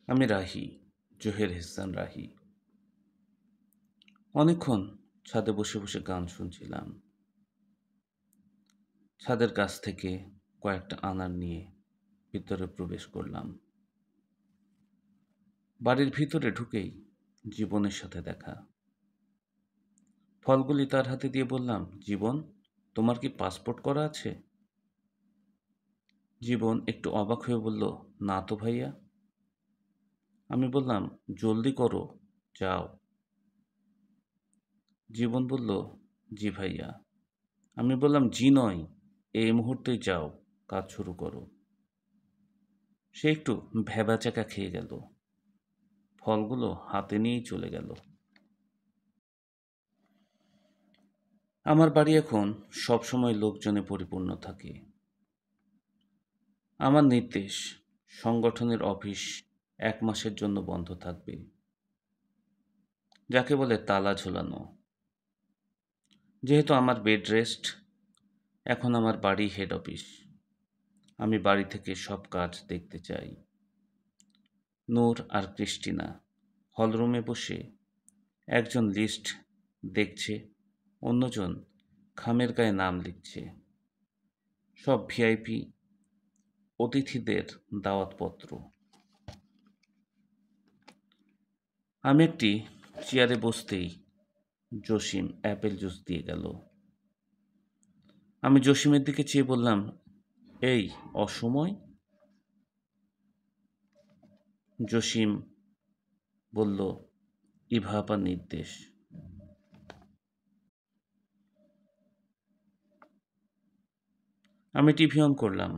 আমি রাহি, জহির এহসান রাহি। অনেকক্ষণ ছাদে বসে বসে গান শুনছিলাম। ছাদের কাছ থেকে কয়েকটা আনার নিয়ে ভিতরে প্রবেশ করলাম। বাড়ির ভিতরে ঢুকেই জীবনের সাথে দেখা। ফলগুলি তার হাতে দিয়ে বললাম, জীবন, তোমার কি পাসপোর্ট করা আছে? জীবন একটু অবাক হয়ে বলল, না তো ভাইয়া। আমি বললাম, জলদি করো, যাও। জীবন বলল, জি ভাইয়া। আমি বললাম, জি নয়, এই মুহূর্তেই যাও, কাজ শুরু করো। সে একটু ভ্যাবাচ্যাকা খেয়ে গেল, ফলগুলো হাতে নিয়েই চলে গেল। আমার বাড়ি এখন সবসময় লোকজনে পরিপূর্ণ থাকে। আমার নির্দেশ, সংগঠনের অফিস 1 মাসের জন্য বন্ধ থাকবে, যাকে বলে তালা ঝোলানো। যেহেতু আমার বেড রেস্ট, এখন আমার বাড়ি হেড অফিস। আমি বাড়ি থেকে সব কাজ দেখতে চাই। নূর আর ক্রিস্টিনা হলরুমে বসে একজন লিস্ট দেখছে, অন্যজন খামের গায়ে নাম লিখছে। সব ভিআইপি অতিথিদের দাওয়াতপত্র। আমি একটি চেয়ারে বসতেই জসিম অ্যাপেল জুস দিয়ে গেল। আমি জসিমের দিকে চেয়ে বললাম, এই অসময়? জসিম বলল, ইভা আপার নির্দেশ। আমি টিভি অন করলাম।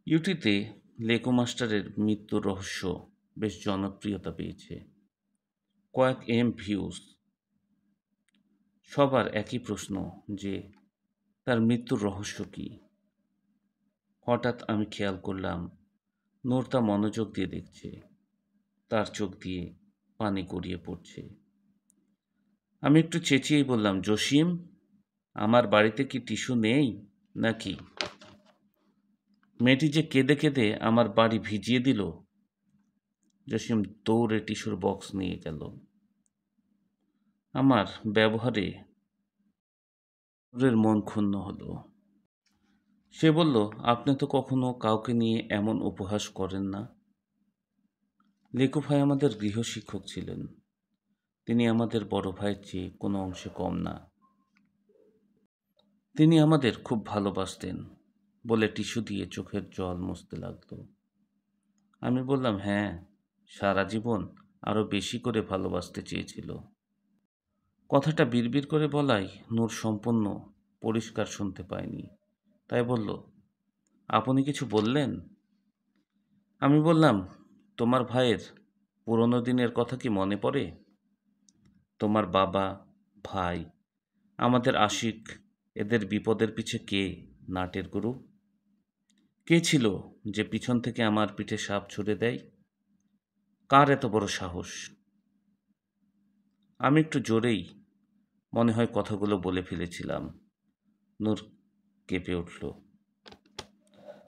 ইউটিতে লেকো মাস্টারের মৃত্যুর রহস্য বেশ জনপ্রিয়তা পেয়েছে। কয়েক ভিউজ। সবার একই প্রশ্ন যে তার মৃত্যুর রহস্য কী। হঠাৎ আমি খেয়াল করলাম নূর তা মনোযোগ দিয়ে দেখছে। তার চোখ দিয়ে পানি গড়িয়ে পড়ছে। আমি একটু চেঁচিয়েই বললাম, জসিম, আমার বাড়িতে কি টিস্যু নেই নাকি? মেয়েটি যে কেঁদে কেঁদে আমার বাড়ি ভিজিয়ে দিল। জসিম দৌড়ে টিস্যুর বক্স নিয়ে গেল। আমার ব্যবহারে নূরের মন ক্ষুণ্ণ হলো। সে বলল, আপনি তো কখনো কাউকে নিয়ে এমন উপহাস করেন না। লিকু ভাই আমাদের গৃহশিক্ষক ছিলেন। তিনি আমাদের বড় ভাইয়ের চেয়ে কোনো অংশে কম না। তিনি আমাদের খুব ভালোবাসতেন বলে টিস্যু দিয়ে চোখের জল মুছতে লাগলো। আমি বললাম, হ্যাঁ, সারা জীবন আরও বেশি করে ভালোবাসতে চেয়েছিল। কথাটা বিড়বিড় করে বলায় নূর সম্পূর্ণ পরিষ্কার শুনতে পায়নি। তাই বলল, আপনি কিছু বললেন? আমি বললাম, তোমার ভাইয়ের পুরনো দিনের কথা কি মনে পড়ে? তোমার বাবা, ভাই, আমাদের আশিক, এদের বিপদের পিছে কে নাটের গুরু? কে ছিল যে পিছন থেকে আমার পিঠে সাপ ছুড়ে দেয়? কার এত বড় সাহস? আমি একটু জোরেই মনে হয় কথাগুলো বলে ফেলেছিলাম। নূর কেঁপে উঠল।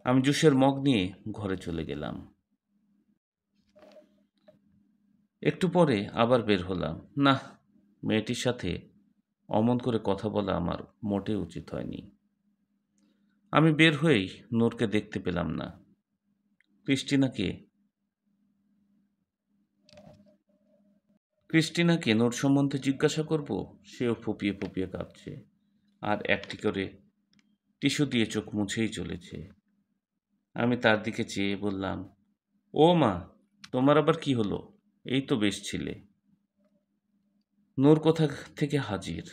আমি জুসের মগ নিয়ে ঘরে চলে গেলাম। একটু পরে আবার বের হলাম। না, মেয়েটির সাথে অমন করে কথা বলা আমার মোটেই উচিত হয়নি। আমি বের হয়েই নূরকে দেখতে পেলাম না। ক্রিস্টিনাকে ক্রিস্টিনাকে নূর সম্বন্ধে জিজ্ঞাসা করব, সেও ফুপিয়ে ফুপিয়ে কাঁপছে আর একটি করে টিস্যু দিয়ে চোখ মুছেই চলেছে। আমি তার দিকে চেয়ে বললাম, ও মা, তোমার আবার কি হলো? এই তো বেশ ছিলে। নূর কোথা থেকে হাজির।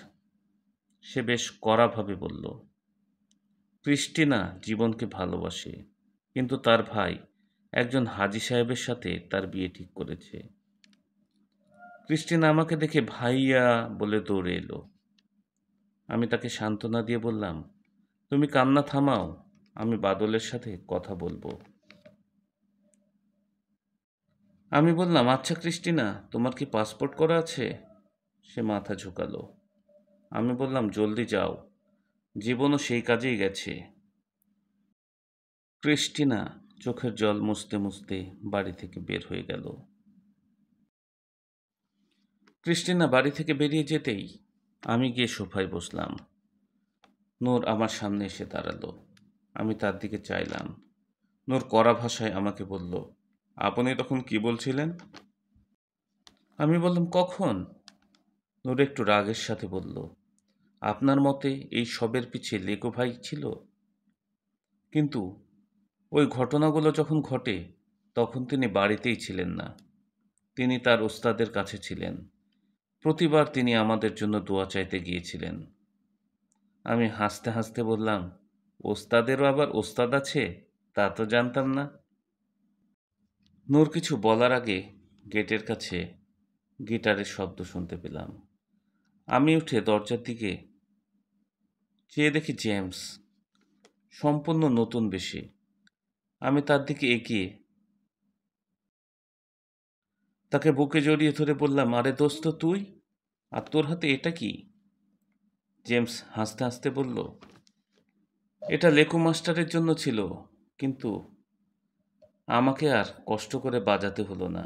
সে বেশ কড়াভাবে বলল, ক্রিস্টিনা জীবনকে ভালোবাসে, কিন্তু তার ভাই একজন হাজি সাহেবের সাথে তার বিয়ে ঠিক করেছে। ক্রিস্টিনা আমাকে দেখে ভাইয়া বলে দৌড়ে এলো। আমি তাকে সান্ত্বনা দিয়ে বললাম, তুমি কান্না থামাও, আমি বাদলের সাথে কথা বলবো। আমি বললাম, আচ্ছা ক্রিস্টিনা, তোমার কি পাসপোর্ট করা আছে? সে মাথা ঝুঁকালো। আমি বললাম, জলদি যাও, জীবনও সেই কাজেই গেছে। ক্রিস্টিনা চোখের জল মুছতে মুছতে বাড়ি থেকে বের হয়ে গেল। ক্রিস্টিনা বাড়ি থেকে বেরিয়ে যেতেই আমি গিয়ে সোফায় বসলাম। নূর আমার সামনে এসে দাঁড়ালো। আমি তার দিকে চাইলাম। নূর কড়া ভাষায় আমাকে বলল, আপনি তখন কি বলছিলেন? আমি বললাম, কখন? নূর একটু রাগের সাথে বলল, আপনার মতে এই সবের পিছে লেকো ভাই ছিল? কিন্তু ওই ঘটনাগুলো যখন ঘটে তখন তিনি বাড়িতেই ছিলেন না। তিনি তার ওস্তাদের কাছে ছিলেন। প্রতিবার তিনি আমাদের জন্য দোয়া চাইতে গিয়েছিলেন। আমি হাসতে হাসতে বললাম, ওস্তাদেরও আবার ওস্তাদ আছে? তা তো জানতাম না। নূর কিছু বলার আগে গেটের কাছে গিটারের শব্দ শুনতে পেলাম। আমি উঠে দরজার দিকে চেয়ে দেখি জেমস, সম্পূর্ণ নতুন বেশে। আমি তার দিকে এগিয়ে তাকে বুকে জড়িয়ে ধরে বললাম, আরে দোস্ত তুই, আর তোর হাতে এটা কি? জেমস হাসতে হাসতে বলল, এটা লেকু মাস্টারের জন্য ছিল, কিন্তু আমাকে আর কষ্ট করে বাজাতে হলো না।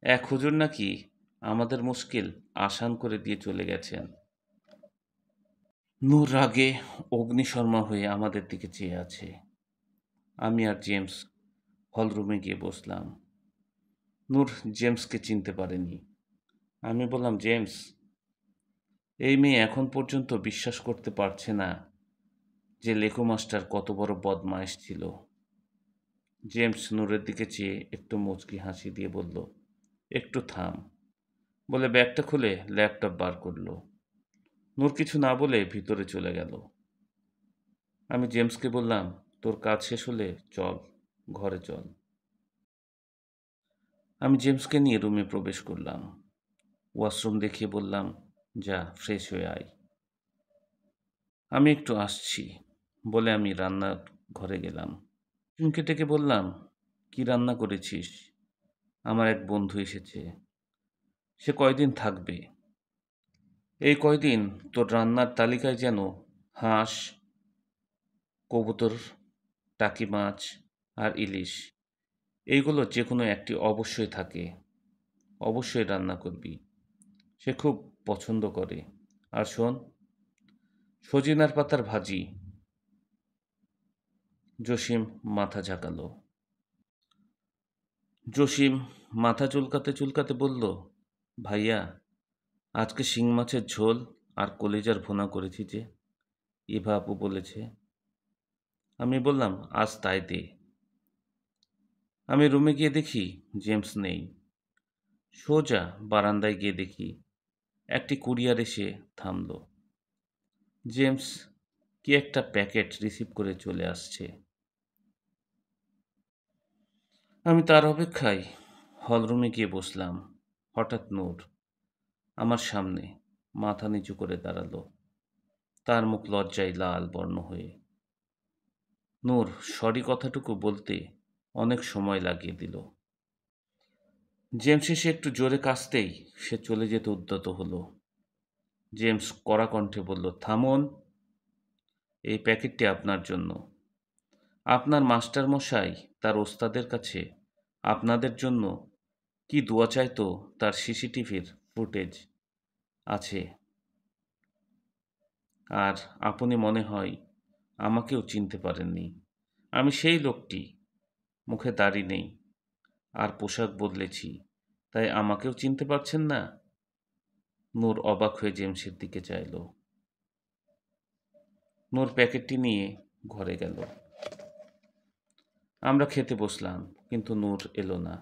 এক হুজুর নাকি আমাদের মুশকিল আসান করে দিয়ে চলে গেছেন। নূর রাগে অগ্নিশর্মা হয়ে আমাদের দিকে চেয়ে আছে। আমি আর জেমস হলরুমে গিয়ে বসলাম। নূর জেমসকে চিনতে পারেনি। আমি বললাম, জেমস, এই মেয়ে এখন পর্যন্ত বিশ্বাস করতে পারছে না যে লেকো মাস্টার কত বড় বদমাইশ ছিল। জেমস নূরের দিকে চেয়ে একটু মুচকি হাসি দিয়ে বলল, একটু থাম, বলে ব্যাগটা খুলে ল্যাপটপ বার করলো। নূর কিছু না বলে ভিতরে চলে গেল। আমি জেমসকে বললাম, তোর কাজ শেষ হলে চল, ঘরে চল। আমি জেমসকে নিয়ে রুমে প্রবেশ করলাম। ওয়াশরুম দেখিয়ে বললাম, যা ফ্রেশ হয়ে আয়। আমি একটু আসছি বলে আমি রান্নার ঘরে গেলাম। চুমকে ডেকে বললাম, কি রান্না করেছিস? আমার এক বন্ধু এসেছে, সে কয়দিন থাকবে। এই কয়দিন তোর রান্নার তালিকায় যেন হাঁস, কবুতর, টাকি মাছ আর ইলিশ, এইগুলো যে কোনো একটি অবশ্যই থাকে। অবশ্যই রান্না করবি, সে খুব পছন্দ করে। আর শোন, সজিনার পাতার ভাজি। জসিম মাথা ঝাঁকালো। জসিম মাথা চুলকাতে চুলকাতে বলল, ভাইয়া, আজকে শিং মাছের ঝোল আর কলিজার ভুনা করেছি যে, ইভা আপু বলেছে। আমি বললাম, আজ তাই দে। আমি রুমে গিয়ে দেখি জেমস নেই। সোজা বারান্দায় গিয়ে দেখি একটি কুরিয়ার এসে থামল। জেমস কি একটা প্যাকেট রিসিভ করে চলে আসছে। আমি তার অপেক্ষায় হলরুমে গিয়ে বসলাম। হঠাৎ নূর আমার সামনে মাথা নিচু করে দাঁড়ালো। তার মুখ লজ্জায় লাল বর্ণ হয়ে। নূর সরি কথাটুকু বলতে অনেক সময় লাগিয়ে দিল। জেমস এসে একটু জোরে কাশতেই সে চলে যেতে উদ্যত হলো। জেমস কড়া কণ্ঠে বলল, থামুন, এই প্যাকেটটি আপনার জন্য। আপনার মাস্টার মশাই তার ওস্তাদের কাছে আপনাদের জন্য কি দোয়া চাইতো তার সিসিটিভির ফুটেজ আছে। আর আপনি মনে হয় আমাকেও চিনতে পারেননি। আমি সেই লোকটি, মুখে দাড়ি নেই আর পোশাক বদলেছি, তাই আমাকেও চিনতে পারছেন না? নূর অবাক হয়ে জেমসের দিকে চাইল। নূর প্যাকেটটি নিয়ে ঘরে গেল। আমরা খেতে বসলাম, কিন্তু নূর এলো না।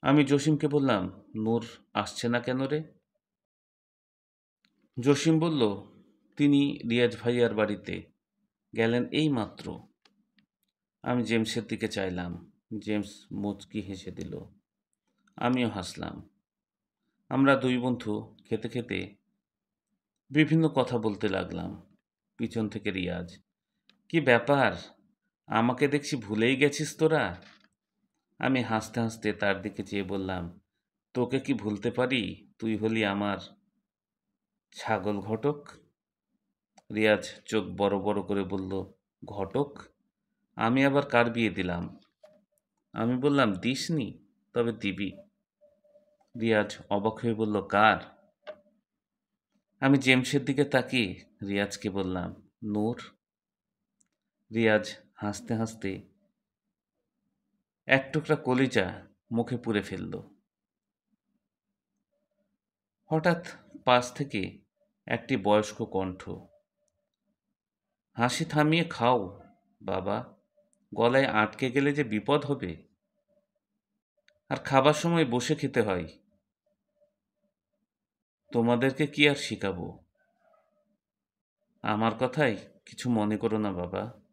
আমি জসিমকে বললাম, নূর আসছে না কেন রে? জসিম বলল, তিনি রিয়াজ ভাইয়ার বাড়িতে গেলেন এই মাত্র। আমি জেমসের দিকে চাইলাম। জেমস মুচকি হেসে দিল। আমিও হাসলাম। আমরা দুই বন্ধু খেতে খেতে বিভিন্ন কথা বলতে লাগলাম। পিছন থেকে রিয়াজ, কি ব্যাপার, আমাকে দেখছি ভুলেই গেছিস তোরা? আমি হাসতে হাসতে তার দিকে চেয়ে বললাম, তোকে কি ভুলতে পারি? তুই হলি আমার ছাগল ঘটক। রিয়াজ চোখ বড় বড় করে বলল, ঘটক? আমি আবার কার বিয়ে দিলাম? আমি বললাম, দিসনি, তবে দিবি। রিয়াজ অবাক হয়ে বলল, কার? আমি জেমসের দিকে তাকিয়ে রিয়াজকে বললাম, নূর। রিয়াজ হাসতে হাসতে এক টুকরা কলিজা মুখে পুরে ফেলল। হঠাৎ পাশ থেকে একটি বয়স্ক কণ্ঠ, হাসি থামিয়ে খাও বাবা, গলায় আটকে গেলে যে বিপদ হবে। আর খাবার সময় বসে খেতে হয়। তোমাদেরকে কি আর শিখাবো? আমার কথায় কিছু মনে করো না বাবা।